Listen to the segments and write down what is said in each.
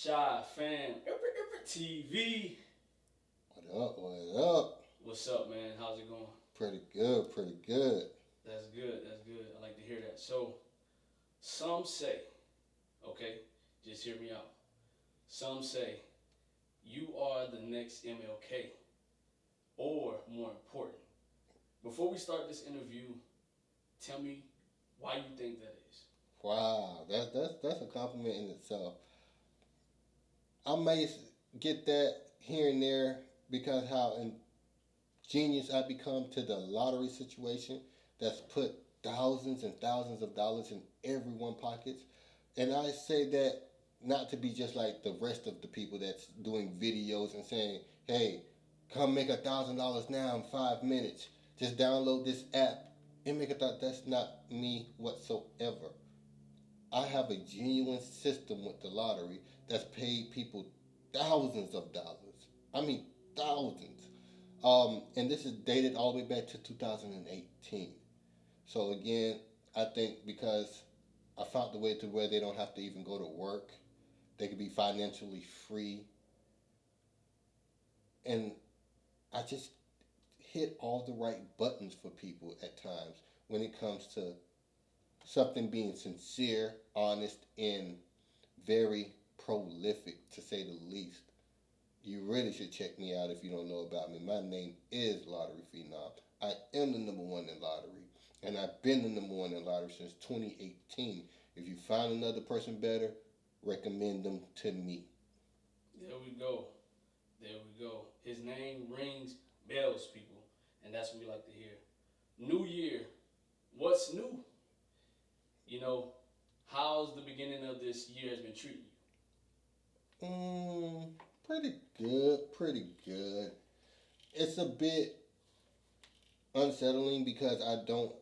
Shy fam, TV. What up? What up? What's up, man? How's it going? Pretty good, pretty good. That's good. That's good. I like to hear that. So, some say, okay, just hear me out. Some say you are the next MLK, or more important. Before we start this interview, tell me why you think that is. Wow, that's a compliment in itself. I may get that here and there because how ingenious I become to the lottery situation that's put thousands and thousands of dollars in everyone's pockets. And I say that not to be just like the rest of the people that's doing videos and saying, hey, come make $1,000 now in 5 minutes. Just download this app and make a thought. That's not me whatsoever. I have a genuine system with the lottery that's paid people thousands of dollars. I mean, thousands. And this is dated all the way back to 2018. So again, I think because I found the way to where they don't have to even go to work, they can be financially free, and I just hit all the right buttons for people at times when it comes to something being sincere, honest, and very prolific, to say the least. You really should check me out if you don't know about me. My name is Lottery Phenom. I am the number one in lottery, and I've been the number one in lottery since 2018. If you find another person better, recommend them to me. There we go. There we go. His name rings bells, people, and that's what we like to hear. New year, what's new? You know, how's the beginning of this year has been treating you? Pretty good, pretty good. It's a bit unsettling because I don't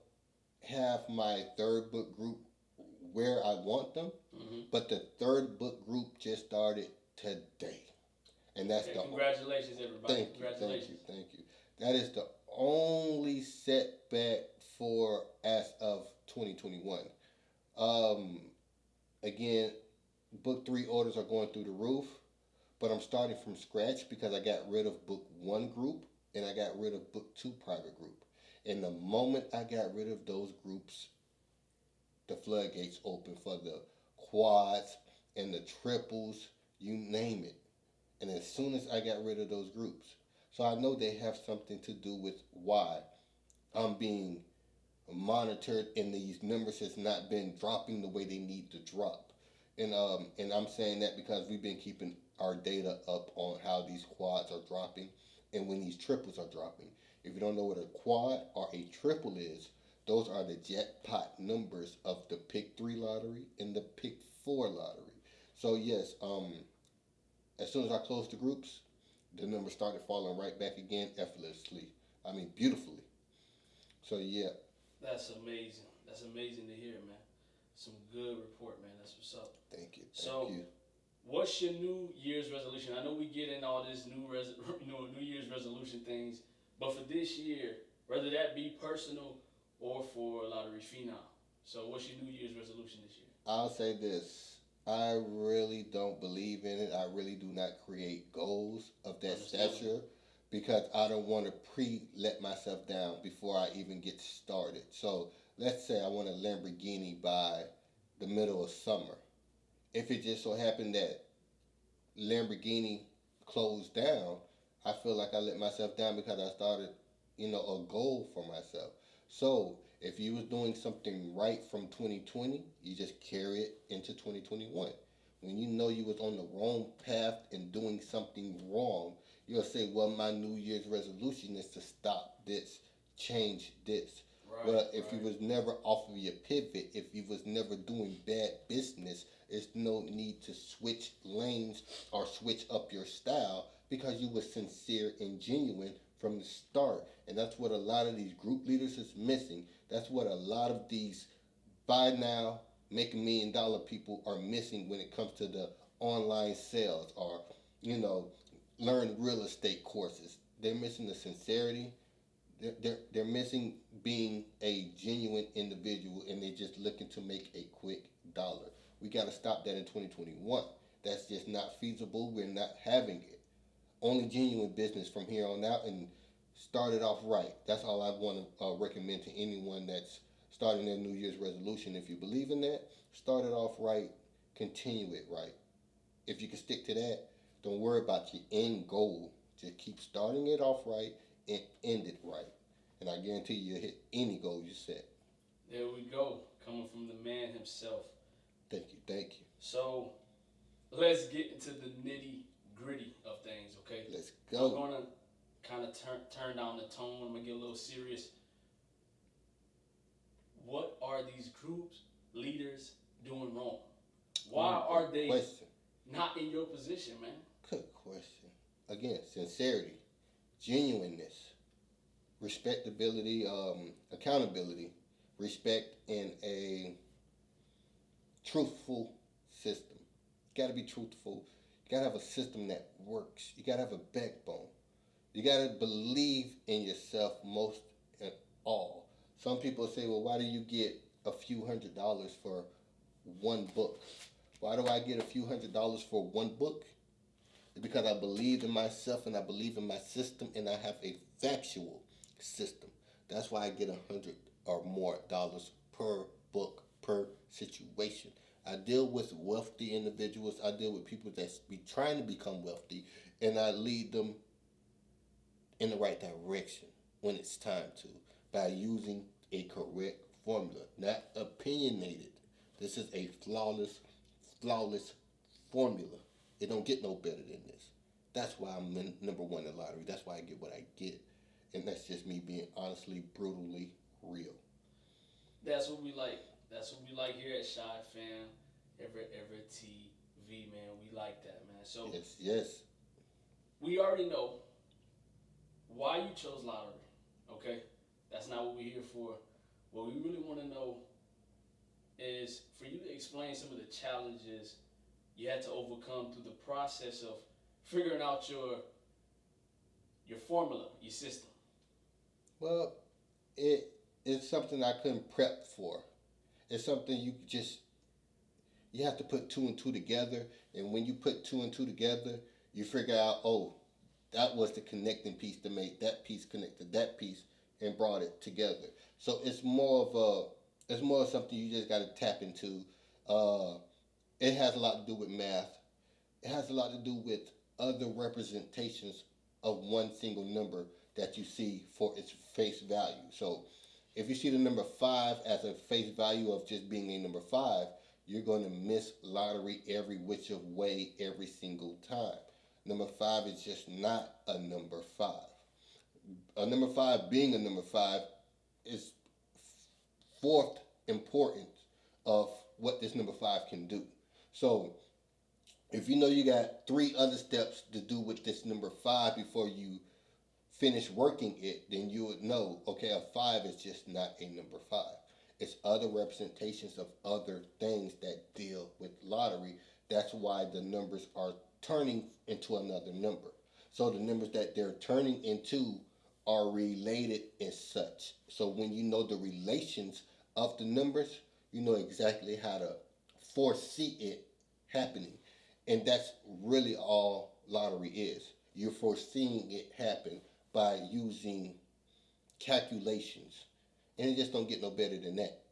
have my third book group where I want them, you? Mm-hmm. but the third book group just started today. And that's Okay, the congratulations, everybody. thank you, Congratulations. thank you. That is the only setback for as of 2021. Um, Again, book three orders are going through the roof, but I'm starting from scratch because I got rid of book one group and I got rid of book two private group. And the moment I got rid of those groups, the floodgates open for the quads and the triples, you name it. And as soon as I got rid of those groups, so I know they have something to do with why I'm being monitored and these numbers has not been dropping the way they need to drop. And I'm saying that because we've been keeping our data up on how these quads are dropping and when these triples are dropping. If you don't know what a quad or a triple is, those are the jackpot numbers of the pick three lottery and the pick four lottery. So yes, as soon as I closed the groups, the numbers started falling right back again effortlessly. I mean, beautifully. So yeah. That's amazing. That's amazing to hear, man. Some good report, man. That's what's up. Thank you. So, Thank you. what's your New Year's resolution? I know we get in all this New Year's resolution things, but for this year, whether that be personal or for Lottery Phenom. So, what's your New Year's resolution this year? I'll say this. I really don't believe in it. I really do not create goals of that stature because I don't want to let myself down before I even get started. So let's say I want a Lamborghini by the middle of summer. If it just so happened that Lamborghini closed down, I feel like I let myself down because I started, a goal for myself. So if you was doing something right from 2020, you just carry it into 2021. When you know you was on the wrong path and doing something wrong, you'll say, well, my New Year's resolution is to stop this, change this. Right, well, if right. you was never off of your pivot, if you was never doing bad business, there's no need to switch lanes or switch up your style because you were sincere and genuine from the start. And that's what a lot of these group leaders is missing. That's what a lot of these buy now, make $1 million people are missing when it comes to the online sales or, learn real estate courses. They're missing the sincerity. They're missing being a genuine individual and they're just looking to make a quick dollar. We got to stop that in 2021. That's just not feasible. We're not having it. Only genuine business from here on out, and start it off right. That's all I want to recommend to anyone that's starting their New Year's resolution. If you believe in that, start it off right, continue it right. If you can stick to that, don't worry about your end goal. Just keep starting it off right and end it right. And I guarantee you'll hit any goal you set. There we go. Coming from the man himself. Thank you, thank you. So let's get into the nitty gritty of things, okay? Let's I'm go. gonna kind of turn down the tone. I'm gonna get a little serious. What are these groups, leaders doing wrong? Why are they Question. not in your position, man? Good question. Again, sincerity, genuineness, respectability, accountability, respect, and a truthful system. You gotta be truthful. You gotta have a system that works. You gotta have a backbone. You gotta believe in yourself most and all. Some people say, well, why do you get a few $100s for one book? Why do I get a few $100s for one book? It's because I believe in myself and I believe in my system and I have a factual system. That's why I get $100 or more dollars per book, per situation. I deal with wealthy individuals. I deal with people that be trying to become wealthy, and I lead them in the right direction when it's time to by using a correct formula, not opinionated. This is a flawless formula. It don't get no better than this. That's why I'm number one in the lottery. That's why I get what I get. And that's just me being honestly, brutally real. That's what we like. That's what we like here at Shy Fam, Everett TV, man. We like that, man. So yes. We already know why you chose lottery. Okay, that's not what we're here for. What we really want to know is for you to explain some of the challenges you had to overcome through the process of figuring out your formula, your system. Well, it's something I couldn't prep for. It's something you have to put two and two together, and when you put two and two together, you figure out, oh, that was the connecting piece to make that piece connect to that piece and brought it together. So it's more of something you just got to tap into. It has a lot to do with math. It has a lot to do with other representations of one single number that you see for its face value. So if you see the number 5 as a face value of just being a number 5, you're going to miss lottery every which of way every single time. Number 5 is just not a number 5. A number 5 being a number 5 is fourth importance of what this number 5 can do. So if you know you got 3 other steps to do with this number 5 before you finish working it, then you would know, okay, a 5 is just not a number 5. It's other representations of other things that deal with lottery. That's why the numbers are turning into another number. So the numbers that they're turning into are related and such. So when you know the relations of the numbers, you know exactly how to foresee it happening. And that's really all lottery is. You're foreseeing it happen by using calculations. And it just don't get no better than that.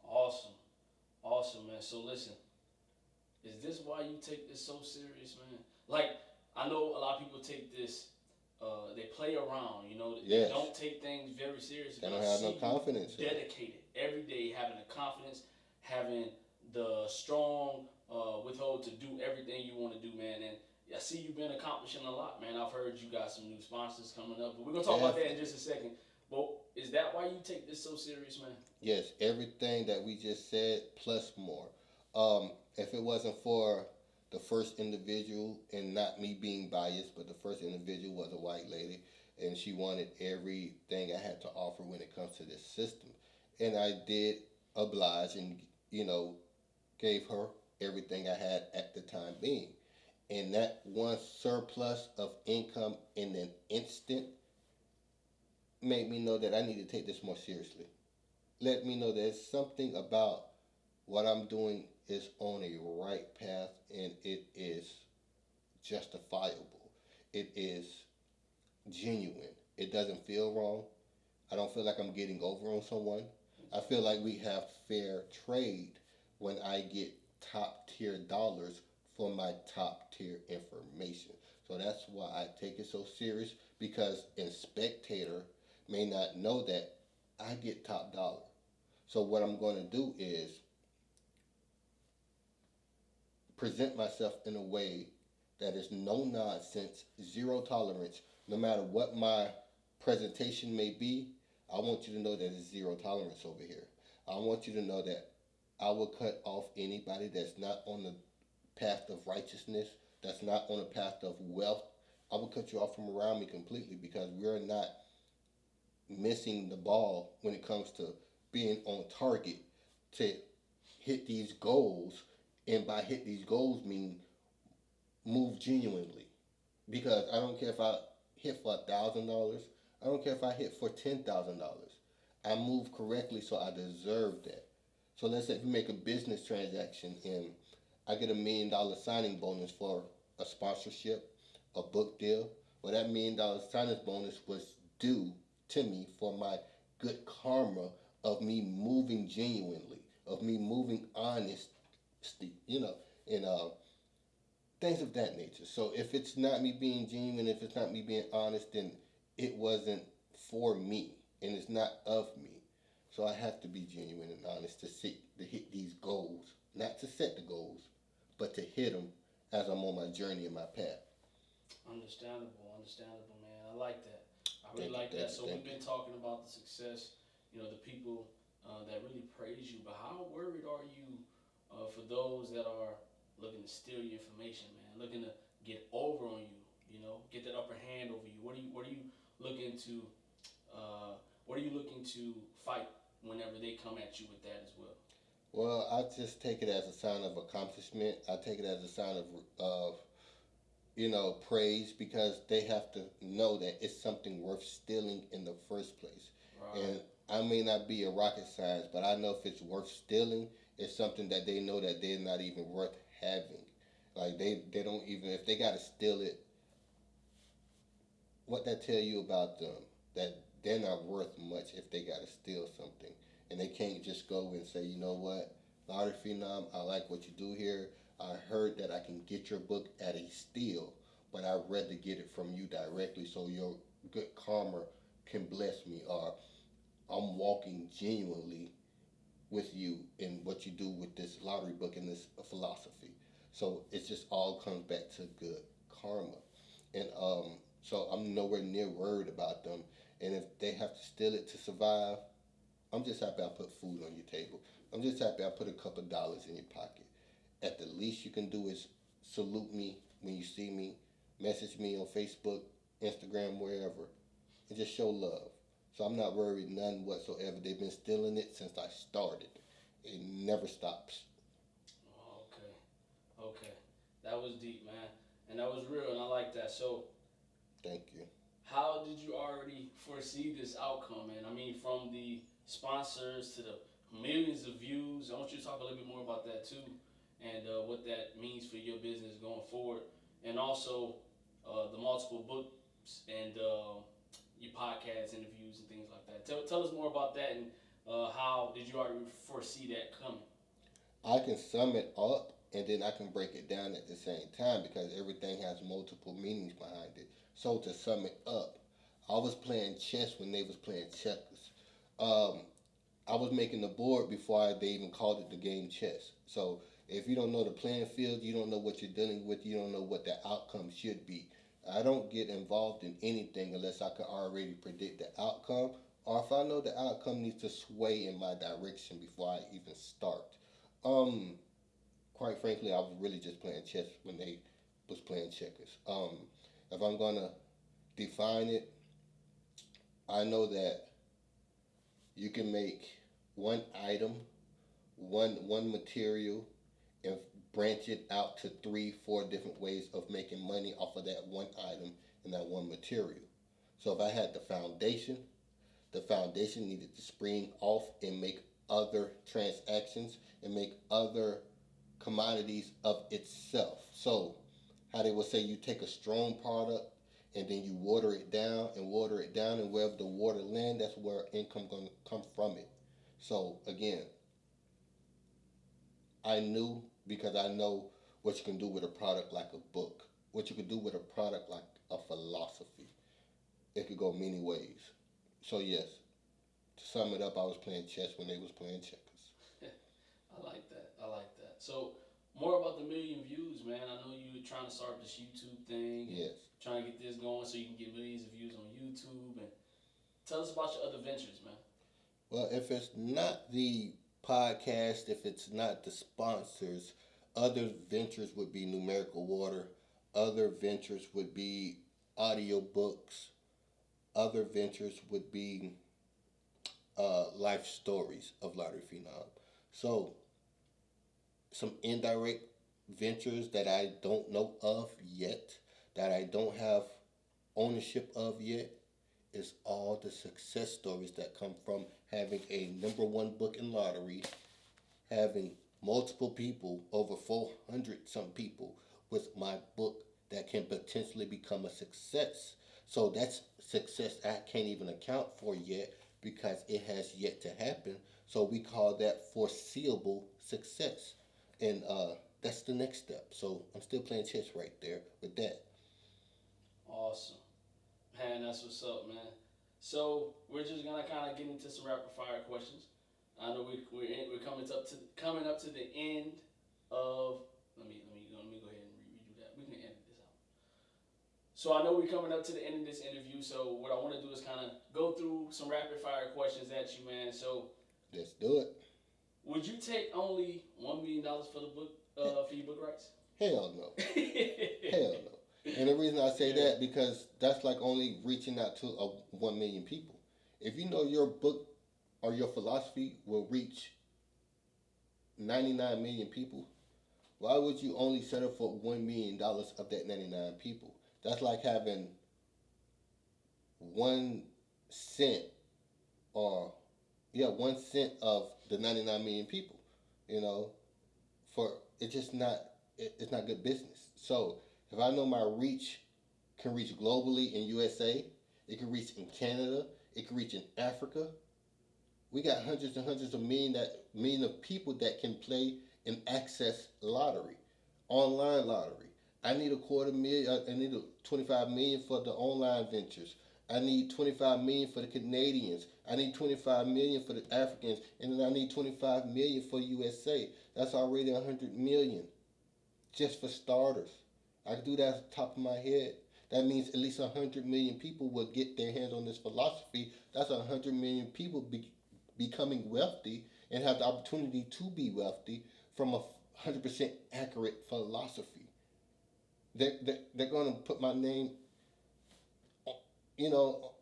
Awesome, man. So listen, is this why you take this so serious, man? Like, I know a lot of people take this, they play around, you know, yes. They don't take things very seriously. They don't have no confidence. Dedicated every day, having the confidence, having the strong withhold to do everything you want to do, man. And I see you've been accomplishing a lot, man. I've heard you got some new sponsors coming up, but we're gonna talk about that in just a second. But is that why you take this so serious, man? Yes, everything that we just said plus more. If it wasn't for the first individual, and not me being biased, but the first individual was a white lady, and she wanted everything I had to offer when it comes to this system, and I did oblige and gave her everything I had at the time being. And that one surplus of income in an instant made me know that I need to take this more seriously. Let me know there's something about what I'm doing is on a right path, justifiable. It is genuine. It doesn't feel wrong. I don't feel like I'm getting over on someone. I feel like we have fair trade when I get top tier dollars for my top tier information. So that's why I take it so serious, because in spectator may not know that I get top dollar. So what I'm going to do is present myself in a way that is no nonsense, zero tolerance. No matter what my presentation may be, I want you to know that it's zero tolerance over here. I want you to know that I will cut off anybody that's not on the path of righteousness, that's not on the path of wealth. I will cut you off from around me completely, because we're not missing the ball when it comes to being on target to hit these goals. And by hit these goals mean move genuinely, because I don't care if I hit for $1,000. I don't care if I hit for $10,000. I move correctly, so I deserve that. So let's say if we make a business transaction and I get $1 million signing bonus for a sponsorship, a book deal. Well, that $1 million signing bonus was due to me for my good karma of me moving genuinely, of me moving honestly, and things of that nature. So if it's not me being genuine, if it's not me being honest, then it wasn't for me, and it's not of me. So I have to be genuine and honest to hit these goals, not to set the goals, but to hit them as I'm on my journey and my path. Understandable, man. I like that. I really Thank you, like that. thank you, So thank we've you. been talking about the success, the people that really praise you. But how worried are you for those that are looking to steal your information, man? Looking to get over on you, get that upper hand over you. What are you looking to what are you looking to fight whenever they come at you with that as well? Well, I just take it as a sign of accomplishment. I take it as a sign of praise, because they have to know that it's something worth stealing in the first place. Right. And I may not be a rocket science, but I know if it's worth stealing, it's something that they know that they're not even worth having. Like they don't even, if they gotta steal it, what that tell you about them? That they're not worth much if they gotta steal something. And they can't just go and say, you know what, Lottery Phenom, I like what you do here. I heard that I can get your book at a steal, but I'd rather get it from you directly so your good karma can bless me, or I'm walking genuinely with you in what you do with this lottery book and this philosophy. So it just all comes back to good karma. And so I'm nowhere near worried about them. And if they have to steal it to survive, I'm just happy I put food on your table. I'm just happy I put a couple dollars in your pocket. At the least you can do is salute me when you see me, message me on Facebook, Instagram, wherever, and just show love. So I'm not worried none whatsoever. They've been stealing it since I started. It never stops. Okay. Okay. That was deep, man. And that was real, and I like that. So, Thank you. how did you already foresee this outcome, man? I mean, from the sponsors to the millions of views. I want you to talk a little bit more about that too, and what that means for your business going forward, and also the multiple books and your podcast interviews and things like that. Tell us more about that, and how did you already foresee that coming? I can sum it up and then I can break it down at the same time, because everything has multiple meanings behind it. So to sum it up, I was playing chess when they was playing checkers. Um, I was making the board before they even called it the game chess. So if you don't know the playing field, you don't know what you're dealing with, you don't know what the outcome should be. I don't get involved in anything unless I can already predict the outcome, or if I know the outcome needs to sway in my direction before I even start. Um, Quite frankly, I was really just playing chess when they was playing checkers. If I'm gonna define it, I know that you can make one item, one material, and branch it out to 3, 4 different ways of making money off of that one item and that one material. So if I had the foundation needed to spring off and make other transactions and make other commodities of itself. So how they would say you take a strong product and then you water it down and water it down, and wherever the water land, that's where income gonna come from it. So again, I knew because I know what you can do with a product like a book, what you can do with a product like a philosophy. It could go many ways. So yes, to sum it up, I was playing chess when they was playing checkers. I like that. I like that. So more about the million views, man. I know you were trying to start this YouTube thing. Yes. Trying to get this going so you can get millions of views on YouTube. And tell us about your other ventures, man. Well, if it's not the podcast, if it's not the sponsors, other ventures would be numerical water. Other ventures would be audiobooks. Other ventures would be life stories of Lottery Phenom. So, some indirect ventures that I don't know of yet, that I don't have ownership of yet, is all the success stories that come from having a number one book in lottery, having multiple people, over 400 some people, with my book that can potentially become a success. So that's success I can't even account for yet because it has yet to happen. So we call that foreseeable success. And that's the next step. So I'm still playing chess right there with that. Awesome. Man, that's what's up, man. So we're just gonna kind of get into some rapid fire questions. I know we're coming up to the end of. Let me go ahead and redo that. We can edit this out. So I know we're coming up to the end of this interview. So what I want to do is kind of go through some rapid fire questions at you, man. So let's do it. Would you take only $1 million for the book for your book rights? Hell no. Hell no. And the reason I say that because that's like only reaching out to 1 million people. If you know your book or your philosophy will reach 99 million people, why would you only settle for $1 million of that 99 people? That's like having 1 cent or 1 cent of the 99 million people. You know, for it's just not it's not good business. So if I know my reach can reach globally in USA, it can reach in Canada, it can reach in Africa. We got hundreds and hundreds of million of people that can play and access lottery, online lottery. I need a quarter million. I need 25 million for the online ventures. I need 25 million for the Canadians. I need 25 million for the Africans, and then I need 25 million for USA. That's already 100 million just for starters. I can do that off the top of my head. That means at least 100 million people will get their hands on this philosophy. That's 100 million people becoming wealthy and have the opportunity to be wealthy from a 100% accurate philosophy. They're going to put my name, you know,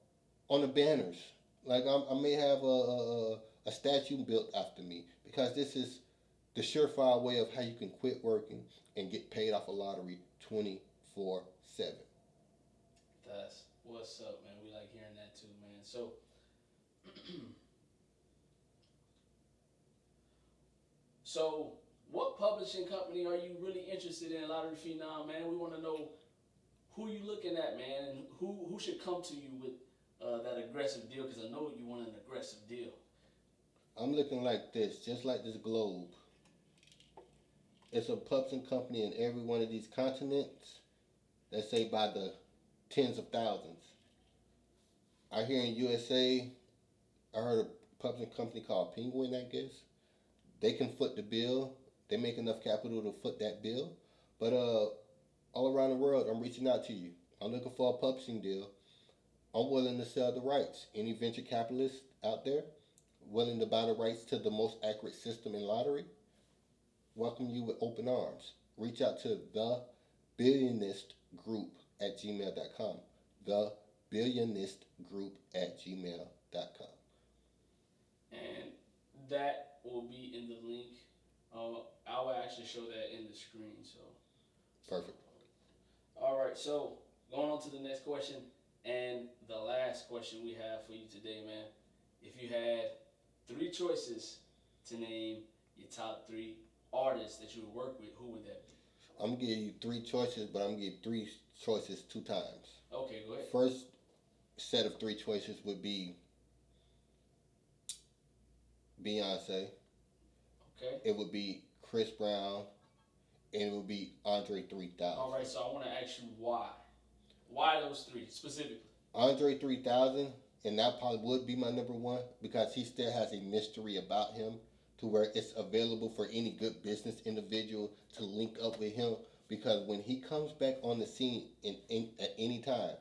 on the banners. Like I may have a statue built after me because this is the surefire way of how you can quit working and get paid off a lottery 24/7. That's what's up, man. We like hearing that too, man. So, so what publishing company are you really interested in, Lottery Phenom, man? We want to know who you looking at, man, and who should come to you with that aggressive deal, because I know you want an aggressive deal. I'm looking like this, just like this globe. It's a publishing company in every one of these continents that say by the tens of thousands. I hear in USA, I heard a publishing company called Penguin, I guess. They can foot the bill. They make enough capital to foot that bill. But all around the world, I'm reaching out to you. I'm looking for a publishing deal. I'm willing to sell the rights. Any venture capitalists out there willing to buy the rights to the most accurate system in lottery? Welcome you with open arms. Reach out to thebillionistgroup at gmail.com. thebillionistgroup@gmail.com. And that will be in the link. I will actually show that in the screen. So Perfect. All right. So going on to the next question and the last question we have for you today, man. If you had 3 choices to name your top 3 artists that you would work with, who would that be? I'm gonna give you three choices, but I'm gonna give you three choices two times. Okay, go ahead. First set of three choices would be Beyonce. Okay. It would be Chris Brown, and it would be Andre 3000. All right, so I want to ask you why. Why those three specifically? Andre 3000, and that probably would be my number one because he still has a mystery about him to where it's available for any good business individual to link up with him because when he comes back on the scene at any time,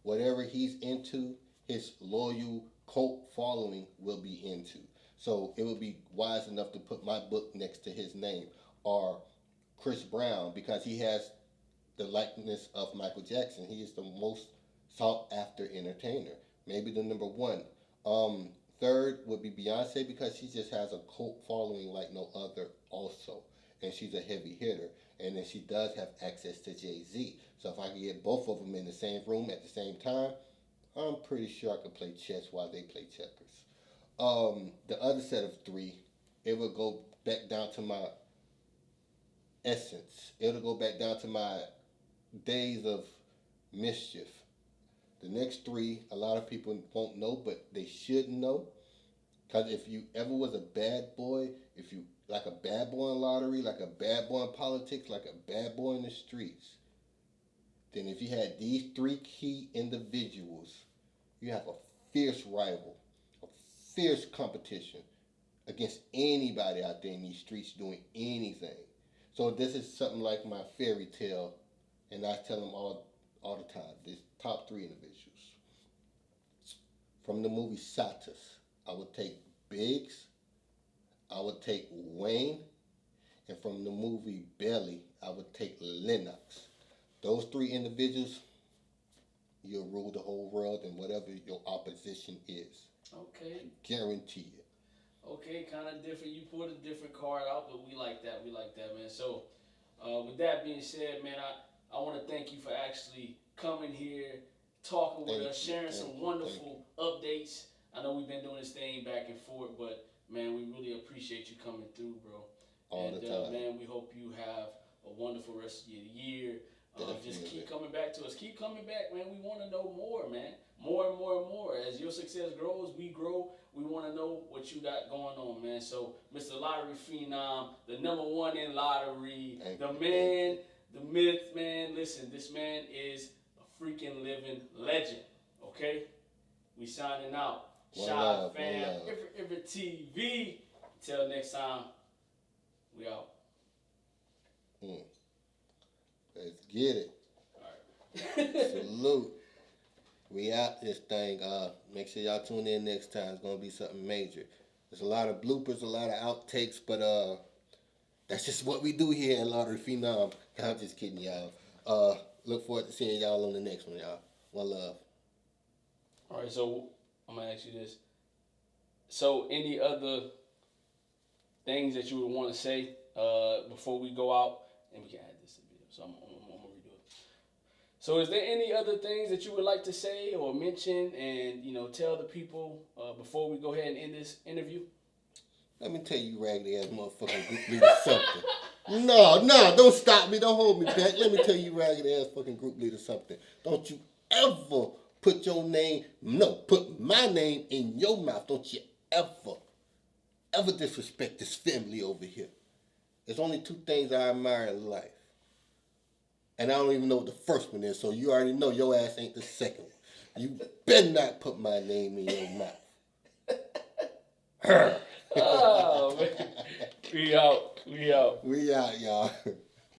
whatever he's into, his loyal cult following will be into. So it would be wise enough to put my book next to his name or Chris Brown because he has the likeness of Michael Jackson. He is the most sought after entertainer. Maybe the number one. Third would be Beyonce because she just has a cult following like no other also. And she's a heavy hitter. And then she does have access to Jay-Z. So if I could get both of them in the same room at the same time, I'm pretty sure I could play chess while they play checkers. The other set of three, it would go back down to my essence. It'll go back down to my days of mischief. The next three, a lot of people won't know, but they should know. Because if you ever was a bad boy, if you like a bad boy in lottery, like a bad boy in politics, like a bad boy in the streets, then if you had these three key individuals, you have a fierce rival, a fierce competition against anybody out there in these streets doing anything. So this is something like my fairy tale, and I tell them all the time. There's top three individuals. From the movie Satas, I would take Biggs, I would take Wayne, and from the movie Belly, I would take Lennox. Those three individuals, you'll rule the whole world in whatever your opposition is. Okay. Guarantee it. Okay, kind of different. You pulled a different card out, but we like that. We like that, man. So, with that being said, man, I want to thank you for actually coming here, talking with us, sharing some wonderful updates. I know we've been doing this thing back and forth, but man, we really appreciate you coming through, bro. All the time. Man, we hope you have a wonderful rest of your year. Just keep coming back to us. Keep coming back, man. We want to know more, man. More and more and more. As your success grows, we grow. We want to know what you got going on, man. So, Mr. Lottery Phenom, the number one in lottery, the man, the myth, man. Listen, this man is a freaking living legend, okay? We signing out. Shy Fam, every TV. Until next time, we out. Let's get it. All right. Salute. We out this thing. Make sure y'all tune in next time. It's gonna be something major. There's a lot of bloopers, a lot of outtakes, but that's just what we do here at Lottery Phenom. I'm just kidding, y'all. Look forward to seeing y'all on the next one, y'all. One love. All right, so I'm gonna ask you this. So, any other things that you would want to say before we go out? And we can add this to the video, so I'm gonna redo it. So, is there any other things that you would like to say or mention, and tell the people before we go ahead and end this interview? Let me tell you, raggedy ass motherfucking group leader, something. No, don't stop me, don't hold me back. Let me tell you, raggedy ass fucking group leader, something. Don't you ever put my name in your mouth. Don't you ever disrespect this family over here. There's only two things I admire in life. And I don't even know what the first one is, so you already know your ass ain't the second one. You better not put my name in your mouth. Oh, man. We out, y'all.